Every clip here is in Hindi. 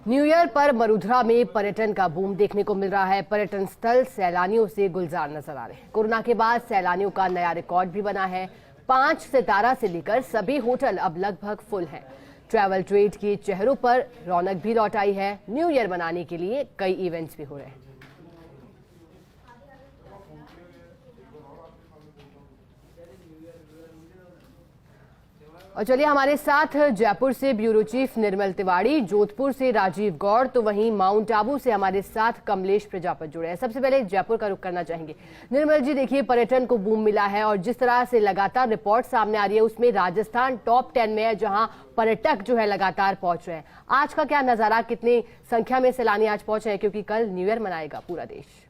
न्यू ईयर पर मरुधरा में पर्यटन का बूम देखने को मिल रहा है। पर्यटन स्थल सैलानियों से गुलजार नजर आ रहे हैं। कोरोना के बाद सैलानियों का नया रिकॉर्ड भी बना है। 5 सितारा से लेकर सभी होटल अब लगभग फुल हैं। ट्रैवल ट्रेड के चेहरों पर रौनक भी लौट आई है। न्यू ईयर मनाने के लिए कई इवेंट्स भी हो रहे हैं। और चलिए हमारे साथ जयपुर से ब्यूरो चीफ निर्मल तिवारी, जोधपुर से राजीव गौड़, तो वहीं माउंट आबू से हमारे साथ कमलेश प्रजापत जुड़े हैं। सबसे पहले जयपुर का रुख करना चाहेंगे। निर्मल जी, देखिए पर्यटन को बूम मिला है और जिस तरह से लगातार रिपोर्ट सामने आ रही है उसमें राजस्थान टॉप 10 में है, जहां पर्यटक जो है लगातार पहुंच रहे हैं। आज का क्या नजारा, कितनी संख्या में सैलानी आज पहुंचे हैं, क्योंकि कल न्यू ईयर मनाएगा पूरा देश?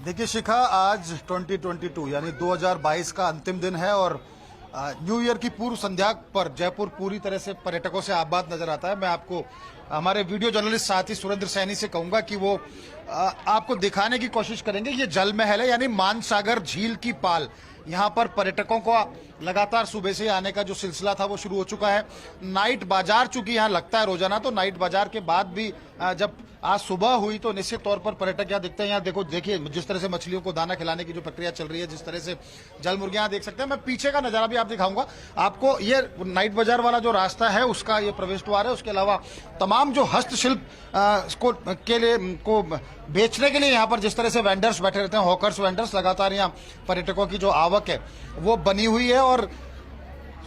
देखिए शिखा, आज 2022 यानी 2022 का अंतिम दिन है और न्यू ईयर की पूर्व संध्या पर जयपुर पूरी तरह से पर्यटकों से आबाद नजर आता है। मैं आपको हमारे वीडियो जर्नलिस्ट साथी सुरेंद्र सैनी से कहूंगा कि वो आपको दिखाने की कोशिश करेंगे। ये जल महल है यानी मानसागर झील की पाल। यहाँ पर पर्यटकों को लगातार सुबह से आने का जो सिलसिला था वो शुरू हो चुका है। नाइट बाजार चूंकि यहाँ लगता है रोजाना, तो नाइट बाजार के बाद भी जब आज सुबह हुई तो निश्चित तौर पर पर्यटक यहाँ दिखते हैं। यहाँ देखिए जिस तरह से मछलियों को दाना खिलाने की जो प्रक्रिया चल रही है, जिस तरह से जल मुर्गियां देख सकते हैं। मैं पीछे का नजारा भी आप दिखाऊंगा आपको। ये नाइट बाजार वाला जो रास्ता है उसका ये प्रवेश द्वार है। उसके अलावा तमाम जो हस्तशिल्प को बेचने के लिए यहाँ पर जिस तरह से वेंडर्स बैठे रहते हैं, हॉकर्स वेंडर्स, लगातार यहाँ पर्यटकों की जो आवक है वो बनी हुई है। और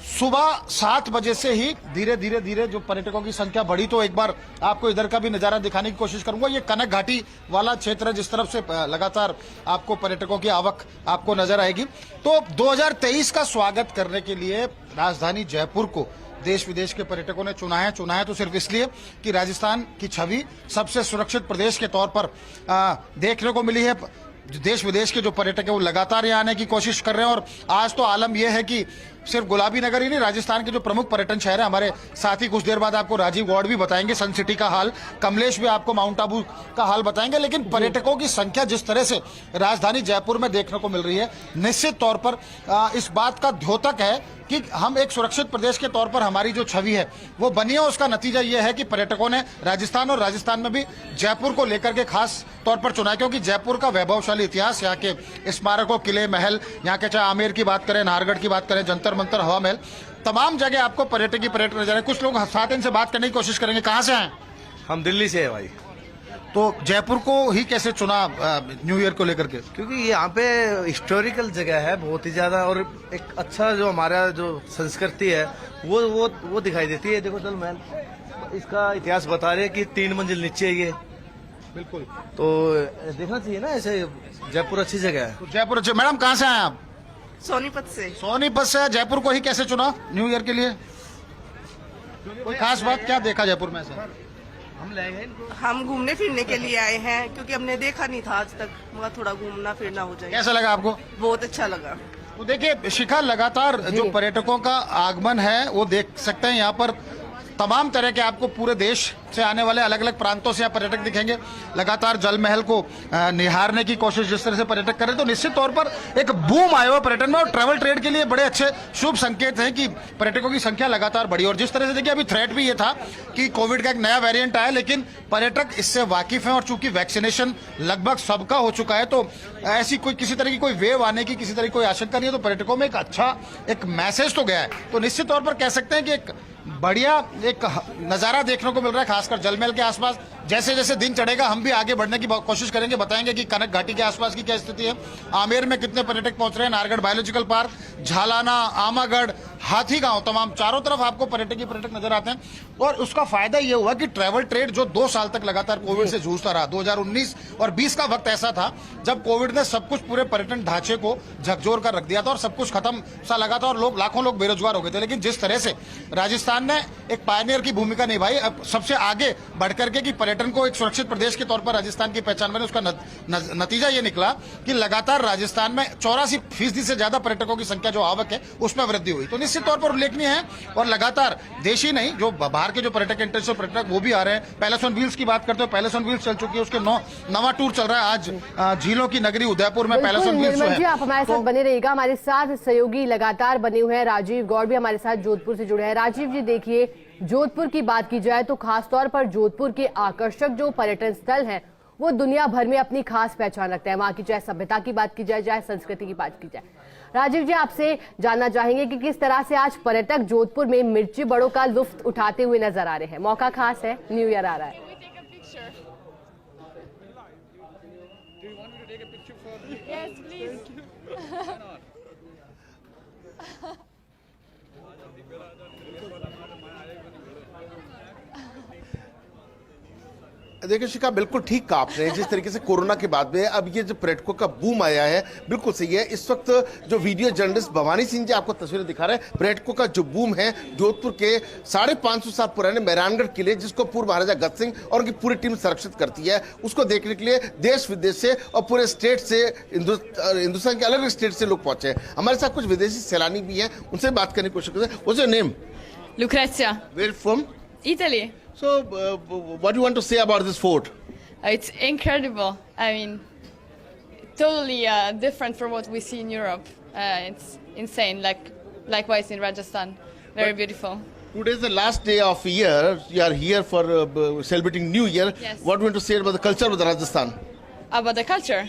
सुबह 7 बजे से ही धीरे धीरे जो पर्यटकों की संख्या बढ़ी। तो एक बार आपको इधर का भी नजारा दिखाने की कोशिश करूंगा। ये कनक घाटी वाला क्षेत्र है जिस तरफ से लगातार आपको पर्यटकों की आवक आपको नजर आएगी। तो 2023 का स्वागत करने के लिए राजधानी जयपुर को देश विदेश के पर्यटकों ने चुना है तो सिर्फ इसलिए कि राजस्थान की छवि सबसे सुरक्षित प्रदेश के तौर पर देखने को मिली है। देश विदेश के जो पर्यटक है वो लगातार यहाँ आने की कोशिश कर रहे हैं। और आज तो आलम यह है कि सिर्फ गुलाबी नगर ही नहीं, राजस्थान के जो प्रमुख पर्यटन शहर है, हमारे साथ ही कुछ देर बाद आपको राजीव गौड़ भी बताएंगे सन सिटी का हाल, कमलेश भी आपको माउंट आबू का हाल बताएंगे। लेकिन पर्यटकों की संख्या जिस तरह से राजधानी जयपुर में देखने को मिल रही है, निश्चित तौर पर इस बात का द्योतक है कि हम एक सुरक्षित प्रदेश के तौर पर हमारी जो छवि है वो बनी है। उसका नतीजा यह है कि पर्यटकों ने राजस्थान और राजस्थान में भी जयपुर को लेकर के खास तौर पर चुना है, क्योंकि जयपुर का वैभवशाली इतिहास, यहाँ के स्मारकों, किले, महल, यहाँ के चाहे आमेर की बात करें, नाहरगढ़ की बात करें, जंतर मंतर, हवा महल, तमाम जगह आपको पर्यटक नजर है। कुछ लोग साथ इनसे बात करने की कोशिश करेंगे। कहाँ से हैं? हम दिल्ली से है भाई। तो जयपुर को ही कैसे चुना न्यू ईयर को लेकर के? क्योंकि यहाँ पे हिस्टोरिकल जगह है बहुत ही ज्यादा, और एक अच्छा जो हमारा जो संस्कृति है वो दिखाई देती है। देखो जल महल, इसका इतिहास बता रहे हैं कि 3 मंजिल नीचे है ये। बिल्कुल, तो देखना चाहिए ना, ऐसे जयपुर अच्छी जगह है। तो जयपुर अच्छे। मैडम कहाँ से हैं आप? सोनीपत से। सोनीपत से। जयपुर को ही कैसे चुना न्यू ईयर के लिए? कोई खास बात क्या देखा जयपुर में से? हम घूमने फिरने के लिए आए हैं, क्योंकि हमने देखा नहीं था आज तक, मगर थोड़ा घूमना फिरना हो जाए। कैसा लगा आपको? बहुत अच्छा लगा। तो देखिए शिखा, लगातार जो पर्यटकों का आगमन है वो देख सकते हैं। यहाँ पर तमाम तरह के आपको पूरे देश से आने वाले अलग अलग प्रांतों से यहाँ पर्यटक दिखेंगे। लगातार जल महल को निहारने की कोशिश जिस तरह से पर्यटक करें, तो निश्चित तौर पर एक बूम आया हुआ पर्यटन में। और ट्रैवल ट्रेड के लिए बड़े अच्छे शुभ संकेत हैं कि पर्यटकों की संख्या लगातार बढ़ी। और जिस तरह से देखिए, अभी थ्रेट भी ये था कि कोविड का एक नया वेरिएंट आया, लेकिन पर्यटक इससे वाकिफ हैं और चूंकि वैक्सीनेशन लगभग सबका हो चुका है, तो ऐसी कोई किसी तरह की कोई वेव आने की किसी तरह की कोई आशंका नहीं है। तो पर्यटकों में एक अच्छा एक मैसेज तो गया है। तो निश्चित तौर पर कह सकते हैं कि एक बढ़िया एक नजारा देखने को मिल रहा है, खासकर जलमहल के आसपास। जैसे जैसे दिन चढ़ेगा हम भी आगे बढ़ने की कोशिश करेंगे, बताएंगे कि कनक घाटी के आसपास की क्या स्थिति है, आमेर में कितने पर्यटक पहुंच रहे हैं, नाहरगढ़ बायोलॉजिकल पार्क, झालाना, आमागढ़, हाथीगांव, तमाम चारों तरफ आपको पर्यटक नजर आते हैं। और उसका फायदा यह हुआ कि ट्रैवल ट्रेड जो 2 साल तक लगातार कोविड से जूझता रहा, 2019 और 20 का वक्त ऐसा था जब कोविड ने सब कुछ पूरे पर्यटन ढांचे को झकझोर कर रख दिया था और सब कुछ खत्म सा लगा था और लाखों लोग बेरोजगार हो गए थे। लेकिन जिस तरह से राजस्थान ने एक पायनियर की भूमिका निभाई, अब सबसे आगे बढ़कर के कि पर्यटन को एक सुरक्षित प्रदेश के तौर पर राजस्थान की पहचान बने, उसका नतीजा ये निकला कि लगातार राजस्थान में 84% से ज्यादा पर्यटकों की संख्या जो आवक है उसमें वृद्धि हुई। तो निश्चित ऐतिहासिक तौर पर उल्लेखनीय है और लगातार देशी नहीं, जो बाहर के जो पर्यटक, इंटरनेशनल पर्यटक वो भी आ रहे हैं। पैलेस ऑन व्हील्स की बात करते हो, पैलेस ऑन व्हील्स चल चुकी है, उसके नवा टूर चल रहा है। आज झीलों की नगरी उदयपुर में पैलेस ऑन व्हील्स निर्मल जी, आप हमारे साथ बने रहिएगा। हमारे साथ सहयोगी लगातार बने हुए हैं। राजीव गौड़ भी हमारे साथ जोधपुर से जुड़े हैं। राजीव जी, देखिए, जोधपुर की बात की जाए तो खासतौर पर जोधपुर के आकर्षक जो पर्यटन स्थल हैं वो दुनिया भर में अपनी खास पहचान रखते हैं। वहां की चाहे सभ्यता की बात की जाए, चाहे संस्कृति की बात की जाए। राजीव जी, आपसे जानना चाहेंगे कि किस तरह से आज पर्यटक जोधपुर में मिर्ची बड़ों का लुत्फ उठाते हुए नजर आ रहे हैं। मौका खास है, न्यू ईयर आ रहा है। Yes, please. देखिए शिखा, बिल्कुल ठीक कहा आपने। जिस तरीके से कोरोना के बाद में अब ये जो पर्यटकों का बूम आया है, बिल्कुल सही है। इस वक्त जो वीडियो जर्नलिस्ट भवानी सिंह जी आपको तस्वीरें दिखा रहे हैं, पर्यटकों का जो बूम है जोधपुर के 550 साल पुराने मेहरानगढ़ किले, जिसको पूर्व महाराजा गज सिंह और उनकी पूरी टीम संरक्षित करती है, उसको देखने के लिए देश विदेश से और पूरे स्टेट से, हिंदुस्तान के अलग अलग स्टेट से लोग पहुंचे हैं। हमारे साथ कुछ विदेशी सैलानी भी हैं, उनसे बात करने की कोशिश करते हैं। What's your name? Lucrezia, where from? Italy. So, what do you want to say about this fort? It's incredible. I mean, totally different from what we see in Europe. It's insane. Likewise in Rajasthan, very beautiful. Today is the last day of year. You are here for celebrating New Year. Yes. What do you want to say about the culture of the Rajasthan? About the culture,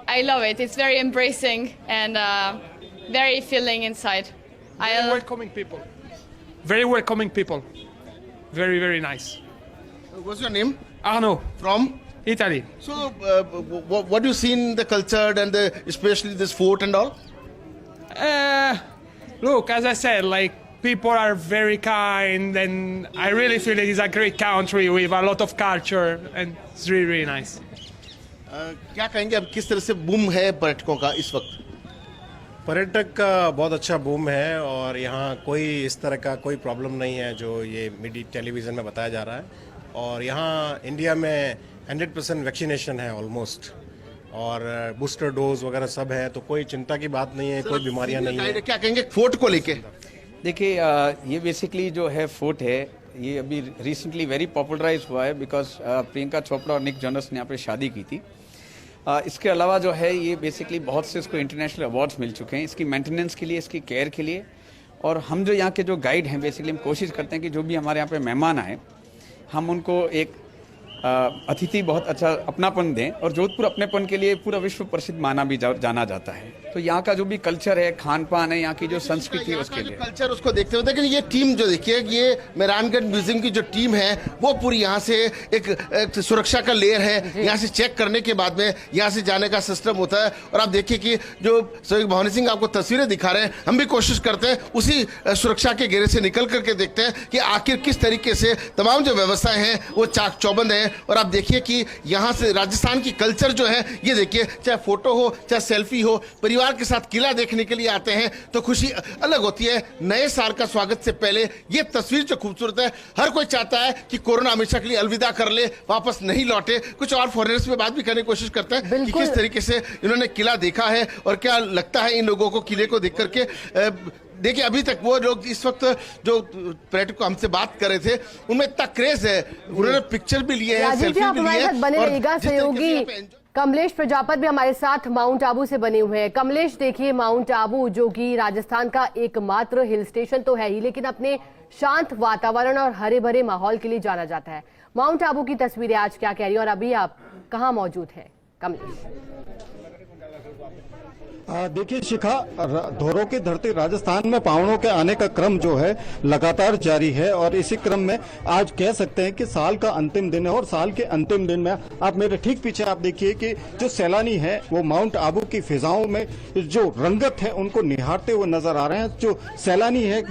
I love it. It's very embracing and very feeling inside. Very welcoming people. Very welcoming people. Very, very nice. What's your name? Arnaud, From? Italy. So, what do you see in the culture and especially this fort and all? Look, as I said, like, people are very kind, and I really feel it is a great country with a lot of culture, and it's really, really nice. क्या कहेंगे अब किस तरह से बूम है पर्यटकों का इस वक्त? पर्यटक का बहुत अच्छा बूम है और यहाँ कोई इस तरह का कोई प्रॉब्लम नहीं है जो ये मीडिया टेलीविज़न में बताया जा रहा है। और यहाँ इंडिया में 100% वैक्सीनेशन है ऑलमोस्ट, और बूस्टर डोज वगैरह सब है, तो कोई चिंता की बात नहीं है, कोई बीमारियाँ नहीं है। क्या कहेंगे फोर्ट को लेके? देखिए, ये बेसिकली जो है फोर्ट है, ये अभी रिसेंटली वेरी पॉपुलराइज हुआ है बिकॉज प्रियंका चोपड़ा और निक जोनस ने यहाँ पे शादी की थी। इसके अलावा जो है ये बेसिकली बहुत से इसको इंटरनेशनल अवार्ड्स मिल चुके हैं इसकी मेंटेनेंस के लिए, इसकी केयर के लिए। और हम जो यहाँ के जो गाइड हैं, बेसिकली हम कोशिश करते हैं कि जो भी हमारे यहाँ पे मेहमान आए, हम उनको एक अतिथि बहुत अच्छा अपनापन दें। और जोधपुर अपनेपन के लिए पूरा विश्व प्रसिद्ध माना भी जाना जाता है। तो यहाँ का जो भी कल्चर है, खान पान है, यहाँ की जो संस्कृति है, उसके लिए कल्चर उसको देखते हुए, लेकिन ये टीम जो देखिए, ये मेहरानगढ़ म्यूजियम की जो टीम है वो पूरी यहाँ से एक सुरक्षा का लेयर है, यहाँ से चेक करने के बाद में यहाँ से जाने का सिस्टम होता है। और आप देखिए कि जो सहयोगी भवानी सिंह आपको तस्वीरें दिखा रहे हैं, हम भी कोशिश करते हैं उसी सुरक्षा के घेरे से निकल करके देखते हैं कि आखिर किस तरीके से तमाम जो व्यवस्थाएं हैं वो चाक चौबंद है। और आप देखिए कि यहाँ से राजस्थान की कल्चर जो है, ये देखिए, चाहे फोटो हो चाहे सेल्फी हो, परिवार के साथ किला देखने के लिए आते हैं तो खुशी अलग होती है। नए साल का स्वागत से पहले ये तस्वीर जो खूबसूरत है, हर कोई चाहता है कि कोरोना हमेशा के लिए अलविदा कर ले, वापस नहीं लौटे। कुछ और फॉरेनर्स में बात भी करने की कोशिश करते हैं कि किस तरीके से इन्होंने किला देखा है और क्या लगता है इन लोगों को किले को देख करके। देखिए, अभी तक वो लोग इस वक्त जो पर्यटक को हमसे बात कर रहे थे, उनमें इतना क्रेज है, उन्होंने पिक्चर भी लिए हैं, सेल्फी भी लिए हैं। बने रहेगा सहयोगी कमलेश प्रजापत भी हमारे साथ माउंट आबू से बने हुए हैं। कमलेश, देखिए, माउंट आबू जो कि राजस्थान का एकमात्र हिल स्टेशन तो है ही, लेकिन अपने शांत वातावरण और हरे भरे माहौल के लिए जाना जाता है। माउंट आबू की तस्वीरें आज क्या कह रही है और अभी आप कहाँ मौजूद हैं कमलेश? देखिए शिखा, धोरों की धरती राजस्थान में पावनों के आने का क्रम जो है लगातार जारी है और इसी क्रम में आज कह सकते हैं कि साल का अंतिम दिन है। और साल के अंतिम दिन में आप मेरे ठीक पीछे आप देखिए कि जो सैलानी है वो माउंट आबू की फिजाओं में जो रंगत है उनको निहारते हुए नजर आ रहे हैं। जो सैलानी है,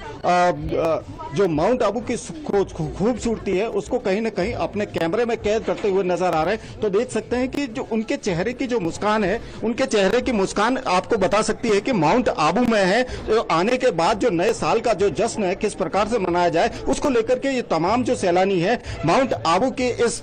जो माउंट आबू की खूबसूरती है उसको कहीं ना कहीं अपने कैमरे में कैद करते हुए नजर आ रहे हैं। तो देख सकते हैं कि जो उनके चेहरे की जो मुस्कान है, उनके चेहरे की मुस्कान आप आपको बता सकती है कि माउंट आबू में है, तो आने के बाद जो नए साल का जो जश्न है किस प्रकार से मनाया जाए उसको लेकर के ये तमाम जो सैलानी है माउंट आबू के इस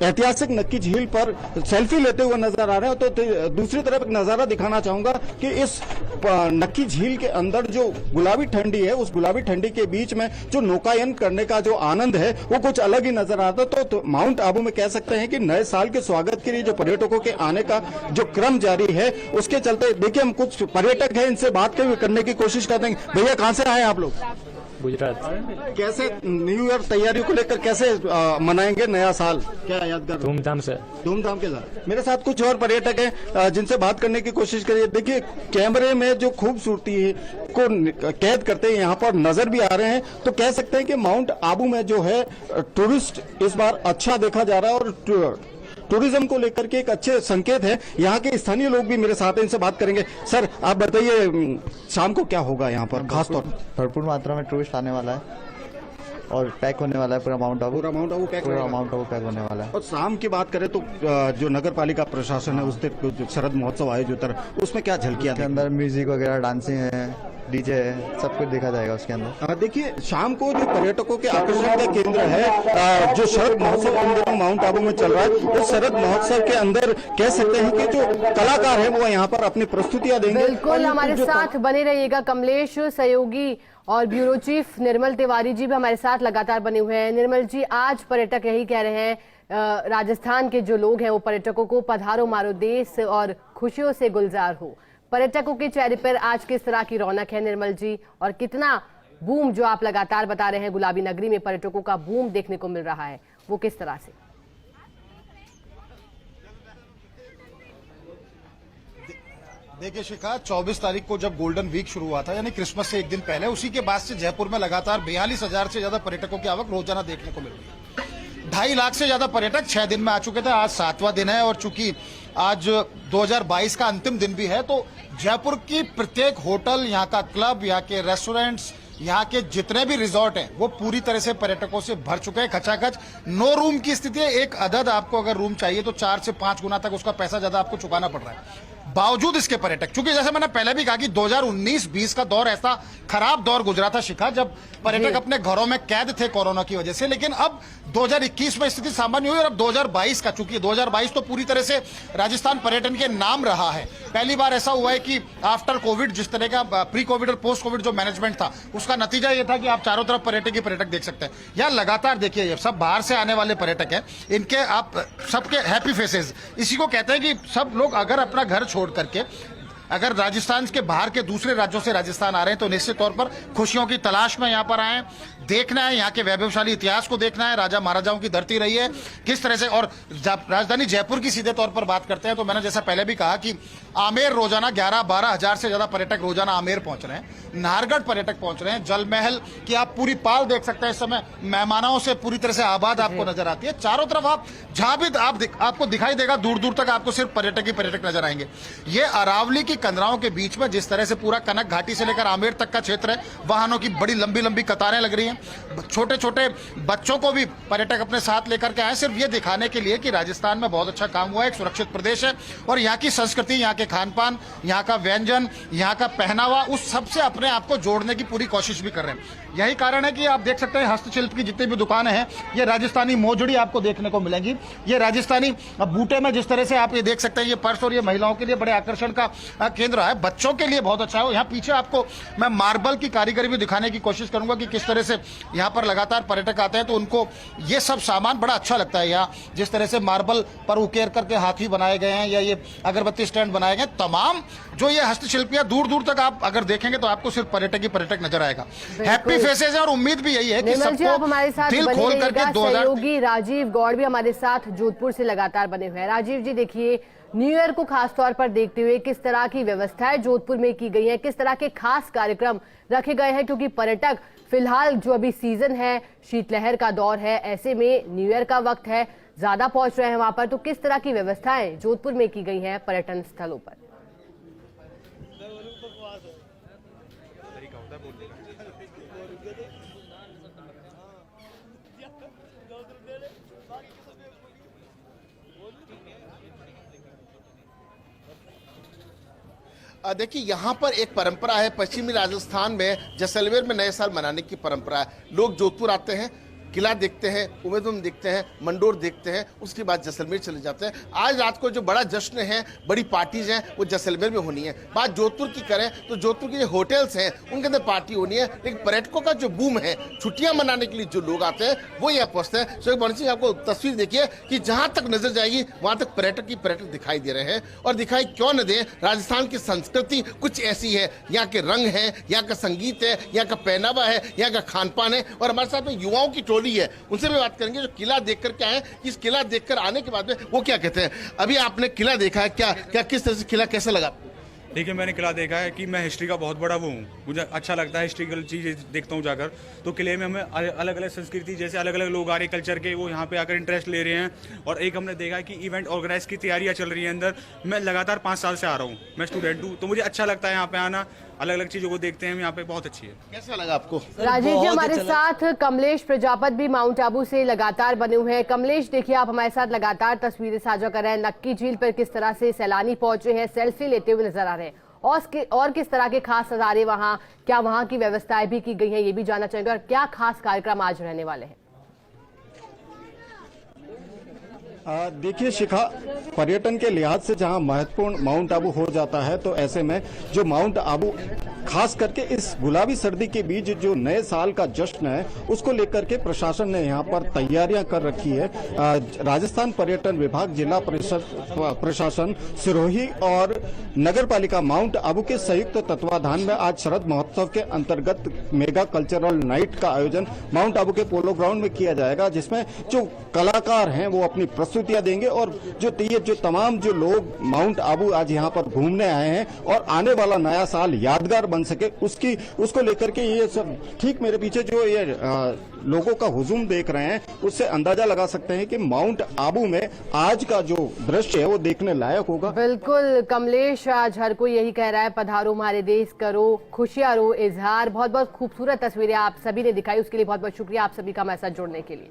ऐतिहासिक नक्की झील पर सेल्फी लेते हुए नजर आ रहे हैं। तो दूसरी तरफ एक नजारा दिखाना चाहूंगा कि इस नक्की झील के अंदर जो गुलाबी ठंडी है, उस गुलाबी ठंडी के बीच में जो नौकायन करने का जो आनंद है वो कुछ अलग ही नजर आता है। तो माउंट आबू में कह सकते हैं कि नए साल के स्वागत के लिए जो पर्यटकों के आने का जो क्रम जारी है उसके चलते देखिए हम कुछ पर्यटक हैं, इनसे बात करने की कोशिश करते हैं। भैया कहाँ से आए आप लोग? गुजरात। कैसे न्यू ईयर तैयारियों को लेकर कैसे मनाएंगे नया साल? क्या यादगार? धूमधाम के साथ। मेरे साथ कुछ और पर्यटक हैं जिनसे बात करने की कोशिश करिए। देखिए कैमरे में जो खूबसूरती को कैद करते हैं यहाँ पर नजर भी आ रहे हैं। तो कह सकते हैं कि माउंट आबू में जो है टूरिस्ट इस बार अच्छा देखा जा रहा है और टूरिज्म को लेकर के एक अच्छे संकेत है। यहाँ के स्थानीय लोग भी मेरे साथ हैं, इनसे बात करेंगे। सर आप बताइए शाम को क्या होगा यहाँ पर खास तौर पर? भरपूर मात्रा में टूरिस्ट आने वाला है और पैक होने वाला है पूरा माउंट आबू पैक होने वाला है। और शाम की बात करें तो जो नगर पालिका प्रशासन है उस दिन शरद महोत्सव आयोजित है, उसमें क्या झलकियां? के अंदर म्यूजिक वगैरह, डांसिंग है, डीजे है, सब कुछ देखा जाएगा उसके अंदर। देखिए शाम को जो पर्यटकों के आकर्षण का केंद्र है जो शरद महोत्सव इन दिनों माउंट आबू में चल रहा है, उस शरद महोत्सव के अंदर कह सकते हैं कि जो कलाकार है वो यहाँ पर अपनी प्रस्तुतियां देंगे। बिल्कुल हमारे साथ बने रहिएगा। कमलेश, सहयोगी और ब्यूरो चीफ निर्मल तिवारी जी भी हमारे साथ लगातार बने हुए हैं। निर्मल जी, आज पर्यटक यही कह रहे हैं, राजस्थान के जो लोग हैं वो पर्यटकों को पधारो मारो देश और खुशियों से गुलजार हो। पर्यटकों के चेहरे पर आज किस तरह की रौनक है निर्मल जी, और कितना बूम जो आप लगातार बता रहे हैं गुलाबी नगरी में पर्यटकों का बूम देखने को मिल रहा है, वो किस तरह से? देखिए शिखा, 24 तारीख को जब गोल्डन वीक शुरू हुआ था यानी क्रिसमस से एक दिन पहले, उसी के बाद से जयपुर में लगातार 42,000 से ज्यादा पर्यटकों की आवक रोजाना देखने को मिल रही है। 2.5 लाख से ज्यादा पर्यटक 6 दिन में आ चुके थे। आज 7वां दिन है और चूंकि आज 2022 का अंतिम दिन भी है तो जयपुर की प्रत्येक होटल, यहाँ का क्लब, यहाँ के रेस्टोरेंट्स, यहाँ के जितने भी रिजॉर्ट हैं वो पूरी तरह से पर्यटकों से भर चुके हैं खचाखच। 9 रूम की स्थिति है। एक अदद आपको अगर रूम चाहिए तो 4 से 5 गुना तक उसका पैसा ज्यादा आपको चुकाना पड़ रहा है। बावजूद इसके पर्यटक, चूंकि जैसे मैंने पहले भी कहा कि 2019-20 का दौर ऐसा खराब दौर गुजरा था शिखा, जब पर्यटक अपने घरों में कैद थे कोरोना की वजह से, लेकिन अब 2021 में स्थिति सामान्य हुई और अब 2022 का, चूंकि 2022 तो पूरी तरह से राजस्थान पर्यटन के नाम रहा है। पहली बार ऐसा हुआ है कि आफ्टर कोविड, जिस तरह का प्री कोविड और पोस्ट कोविड जो मैनेजमेंट था उसका नतीजा यह था कि आप चारों तरफ पर्यटक ही पर्यटक देख सकते हैं। यहाँ लगातार देखिए ये सब बाहर से आने वाले पर्यटक हैं, इनके आप सबके हैप्पी फेसेस, इसी को कहते हैं कि सब लोग अगर अपना घर छोड़ करके अगर राजस्थान के बाहर के दूसरे राज्यों से राजस्थान आ रहे हैं तो निश्चित तौर पर खुशियों की तलाश में यहाँ पर आए, देखना है यहाँ के वैभवशाली इतिहास को देखना है। राजा महाराजाओं की धरती रही है किस तरह से, और राजधानी जयपुर की सीधे तौर पर बात करते हैं तो मैंने जैसा पहले भी कहा कि आमेर रोजाना 11-12 हजार से ज्यादा पर्यटक रोजाना आमेर पहुंच रहे हैं, नाहरगढ़ पर्यटक पहुंच रहे हैं, जल महल की आप पूरी पाल देख सकते हैं इस समय मेहमानों से पूरी तरह से आबाद आपको नजर आती है। चारों तरफ आप जहां भी आपको दिखाई देगा दूर दूर तक आपको सिर्फ पर्यटक ही पर्यटक नजर आएंगे। ये अरावली की कंदराओं के बीच में जिस तरह से पूरा कनक घाटी से लेकर आमेर तक का क्षेत्र है, वाहनों की बड़ी लंबी लंबी कतारें लग रही हैं। छोटे छोटे बच्चों को भी पर्यटक अपने साथ लेकर के आए, सिर्फ ये दिखाने के लिए कि राजस्थान में बहुत अच्छा काम हुआ है, एक सुरक्षित प्रदेश है और यहाँ की संस्कृति, यहाँ के खान पान, यहाँ का व्यंजन, यहाँ का पहनावा, उस सबसे अपने आप को जोड़ने की पूरी कोशिश भी कर रहे हैं। यही कारण है कि आप देख सकते हैं हस्तशिल्प की जितनी भी दुकानें हैं ये राजस्थानी मोजड़ी आपको देखने को मिलेंगी। ये राजस्थानी बूटे में जिस तरह से आप ये देख सकते हैं ये पर्स, और ये महिलाओं के लिए बड़े आकर्षण का केंद्र है, बच्चों के लिए बहुत अच्छा है। यहाँ पीछे आपको मैं मार्बल की कारीगरी भी दिखाने की कोशिश करूंगा कि किस तरह से यहाँ पर लगातार पर्यटक आते हैं तो उनको ये सब सामान बड़ा अच्छा लगता है। यहाँ जिस तरह से मार्बल पर उकेर करके हाथी बनाए गए हैं या ये अगरबत्ती स्टैंड बनाए गए, तमाम जो ये हस्तशिल्पियां दूर दूर तक आप अगर देखेंगे तो आपको सिर्फ पर्यटक ही पर्यटक नजर आएगा। हैप्पी फेसेस है और उम्मीद भी यही है कि सबको हमारे साथ दिल खोल करके सहयोगी राजीव गौड़ भी हमारे साथ जोधपुर से लगातार बने हुए हैं। राजीव जी देखिए, न्यू ईयर को खास तौर पर देखते हुए किस तरह की व्यवस्थाएं जोधपुर में की गई है, किस तरह के खास कार्यक्रम रखे गए हैं, क्योंकि पर्यटक फिलहाल जो अभी सीजन है, शीतलहर का दौर है, ऐसे में न्यू ईयर का वक्त है, ज्यादा पहुंच रहे हैं वहां पर, तो किस तरह की व्यवस्थाएं जोधपुर में की गई हैं पर्यटन स्थलों पर? देखिए यहाँ पर एक परंपरा है, पश्चिमी राजस्थान में जैसलमेर में नए साल मनाने की परंपरा है। लोग जोधपुर आते हैं, किला देखते हैं, उमेदुम देखते हैं, मंडोर देखते हैं, उसके बाद जैसलमेर चले जाते हैं। आज रात को जो बड़ा जश्न है, बड़ी पार्टीज हैं, वो जैसलमेर में होनी है। बात जोधपुर की करें तो जोधपुर के जो होटल्स हैं उनके अंदर पार्टी होनी है, लेकिन पर्यटकों का जो बूम है, छुट्टियां मनाने के लिए जो लोग आते हैं वो यहाँ पहुंचते हैं। शोएब बंसी, आपको तस्वीर देखिए कि जहां तक नजर जाएगी वहां तक पर्यटक दिखाई दे रहे हैं। और दिखाई क्यों न दे, राजस्थान की संस्कृति कुछ ऐसी है। यहाँ के रंग है, यहाँ का संगीत है, यहाँ का पहनावा है, यहाँ का खान पान है। और हमारे साथ में युवाओं की है, उनसे भी बात करेंगे जो किला देखकर क्या है, इस किला देखकर आने के बाद में वो क्या कहते हैं। अभी आपने किला देखा है, क्या किस तरह से किला कैसा लगा? देखिए, मैंने किला देखा है कि मैं हिस्ट्री का बहुत बड़ा वो हूँ, मुझे अच्छा लगता है हिस्ट्रिकल चीज़ देखता हूँ जाकर। तो किले में हमें अलग अलग संस्कृति, जैसे अलग अलग लोग आ रहे हैं कल्चर के, वो यहाँ पे आकर इंटरेस्ट ले रहे हैं। और एक हमने देखा है कि इवेंट ऑर्गेनाइज की तैयारियाँ चल रही हैं अंदर। मैं लगातार 5 साल से आ रहा हूँ, मैं स्टूडेंट हूँ, तो मुझे अच्छा लगता है यहाँ पे आना, अलग अलग चीजों को देखते हैं। यहाँ पे बहुत अच्छी है। कैसा लगा आपको? राजीव जी, हमारे साथ कमलेश प्रजापत भी माउंट आबू से लगातार बने हुए हैं। कमलेश, देखिए आप हमारे साथ लगातार तस्वीरें साझा कर रहे हैं। नक्की झील पर किस तरह से सैलानी पहुंचे हैं, सेल्फी लेते हुए नजर आ रहे हैं, और किस तरह के खास नजारे वहां, क्या वहां की व्यवस्थाएं भी की गई हैं, ये भी जानना चाहेंगे। और क्या खास कार्यक्रम आज रहने वाले हैं? देखिए शिखा, पर्यटन के लिहाज से जहां महत्वपूर्ण माउंट आबू हो जाता है, तो ऐसे में जो माउंट आबू खास करके इस गुलाबी सर्दी के बीच जो नए साल का जश्न है, उसको लेकर के प्रशासन ने यहां पर तैयारियां कर रखी है। राजस्थान पर्यटन विभाग, जिला प्रशासन, सिरोही और नगर पालिका माउंट आबू के संयुक्त तत्वाधान में आज शरद महोत्सव के अंतर्गत मेगा कल्चरल नाइट का आयोजन माउंट आबू के पोलो ग्राउंड में किया जाएगा, जिसमें जो कलाकार हैं वो अपनी प्रस्तुतियां देंगे। और जो तमाम जो लोग माउंट आबू आज यहाँ पर घूमने आए हैं और आने वाला नया साल यादगार बन सके, उसको लेकर के ये सब, ठीक मेरे पीछे जो ये लोगों का हुजूम देख रहे हैं, उससे अंदाजा लगा सकते हैं कि माउंट आबू में आज का जो दृश्य है वो देखने लायक होगा। बिल्कुल कमलेश, आज हर कोई यही कह रहा है, पधारो हमारे देश, करो खुशियां रो इजहार। बहुत बहुत खूबसूरत तस्वीरें आप सभी ने दिखाई, उसके लिए बहुत बहुत शुक्रिया आप सभी का हमारे साथ जुड़ने के लिए।